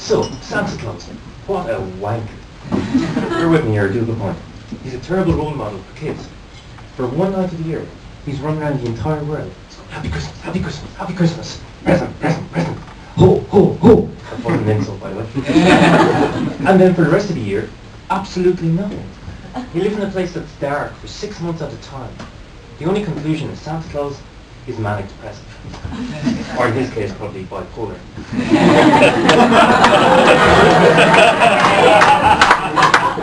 So, Santa Claus, what a wanker. Bear with me here, do the point. He's a terrible role model for kids. For one night of the year, he's run around the entire world. Happy Christmas, Happy Christmas, Happy Christmas. Present, present, present. Ho, ho, ho. That wasn't an insult, by the way. And then for the rest of the year, absolutely nothing. He lives in a place that's dark for 6 months at a time. The only conclusion is Santa Claus is manic depressive. Or in his case, probably bipolar.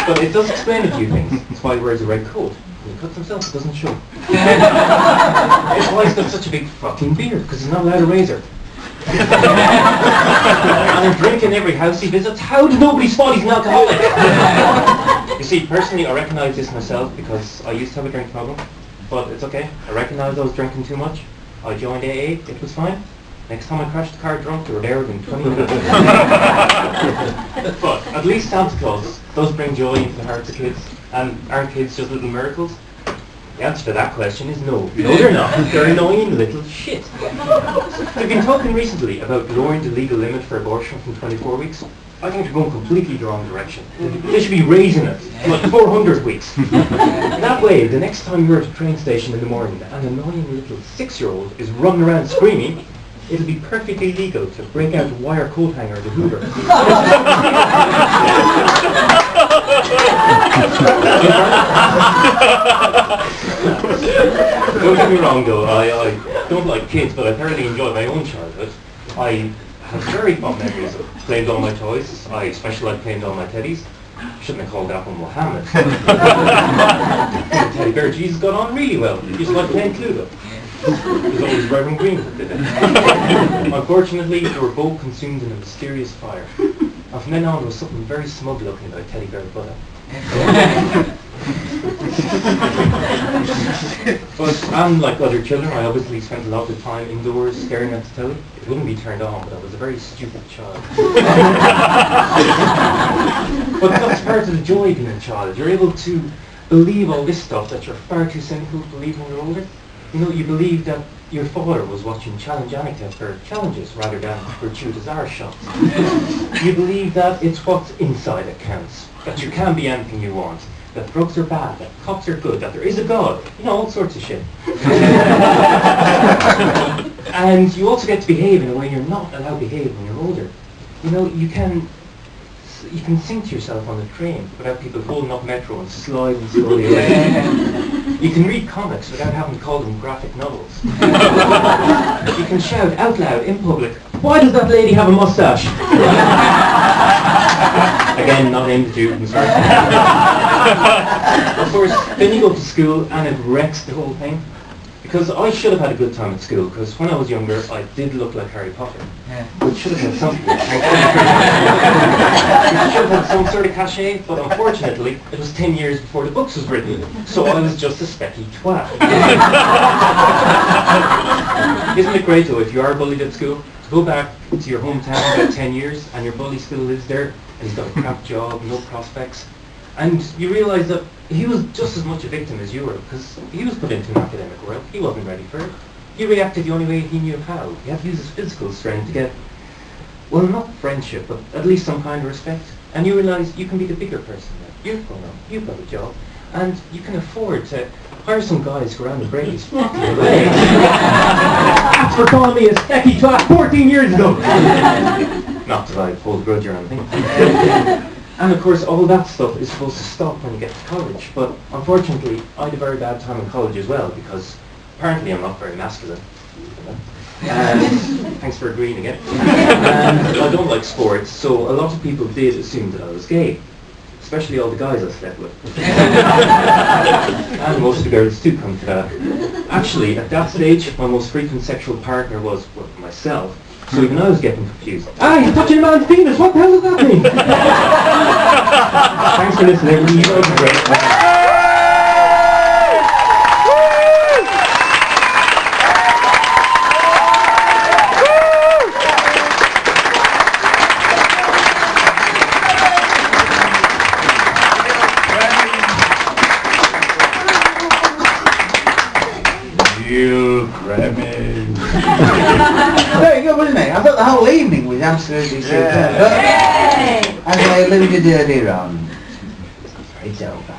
But it does explain a few things. It's why he wears a red coat. When he cuts himself, it doesn't show. It's why he's got such a big fucking beard, because he's not allowed a razor. And a drink in every house he visits. How does nobody spot he's an alcoholic? You see, personally, I recognise this myself because I used to have a drink problem. But it's okay. I recognised I was drinking too much. I joined AA. It was fine. Next time I crashed the car drunk, they were there within 20 minutes. But at least Santa Claus does bring joy into the hearts of kids. And aren't kids just little miracles? The answer to that question is no. No, they're not. They're annoying little shit. We've been talking recently about lowering the legal limit for abortion from 24 weeks. I think they're going completely the wrong direction. They should be raising it to like 400 weeks. That way, the next time you're at a train station in the morning and an annoying little 6-year-old is running around screaming, it'll be perfectly legal to break out a wire coat hanger at the Hoover. Don't get me wrong though, I don't like kids, but I thoroughly enjoyed my own childhood. I have very fond memories of playing doll my toys. I especially like playing doll my teddies. Shouldn't have called that one Mohammed. The teddy bear Jesus got on really well. He used to like playing Cluedo. It was always Reverend Green that did it. Unfortunately, they were both consumed in a mysterious fire. And from then on, there was something very smug looking about Teddy Bear Butter. But unlike other children, I obviously spent a lot of time indoors staring at the telly. It wouldn't be turned on, but I was a very stupid child. But that's part of the joy of being a child. You're able to believe all this stuff that you're far too cynical to believe when you're older. You know, you believe that your father was watching Challenge Annika for challenges rather than gratuitous arse shots. You believe that it's what's inside that counts, that you can be anything you want, that drugs are bad, that cops are good, that there is a God, you know, all sorts of shit. And you also get to behave in a way you're not allowed to behave when you're older. You know, you can sing to yourself on the train without people holding up Metro and sliding slowly away. You can read comics without having to call them graphic novels. You can shout out loud in public, "Why does that lady have a mustache?" Again, not aimed at you, I'm sorry. Of course, then you go to school and it wrecks the whole thing. Because I should have had a good time at school, because when I was younger, I did look like Harry Potter. Which should have had something. It should have had some sort of cachet, but unfortunately, it was 10 years before the books was written, so I was just a specky twat. Isn't it great though, if you are bullied at school, to go back to your hometown about 10 years, and your bully still lives there, and he's got a crap job, no prospects, and you realise that he was just as much a victim as you were, because he was put into an academic world. He wasn't ready for it. He reacted the only way he knew how. He had to use his physical strength to get, well, not friendship, but at least some kind of respect. And you realise you can be the bigger person now. You've grown up, you've got a job, and you can afford to hire some guys who go around and break his fucking leg. Thanks for calling me a specky twat 14 years ago. Not that I hold a grudge or anything. And of course, all that stuff is supposed to stop when you get to college. But unfortunately, I had a very bad time in college as well, because apparently I'm not very masculine. Thanks for agreeing again. And I don't like sports, so a lot of people did assume that I was gay. Especially all the guys I slept with. And most of the girls too come to that. Actually, at that stage, my most frequent sexual partner was, well, myself. So even I was getting confused. Ah, you're touching a man's penis! What the hell does that mean? Thanks for listening, everybody. You guys are great. Very good, wasn't it? I thought the whole evening was He's absolutely superb. As I alluded earlier on, it's over.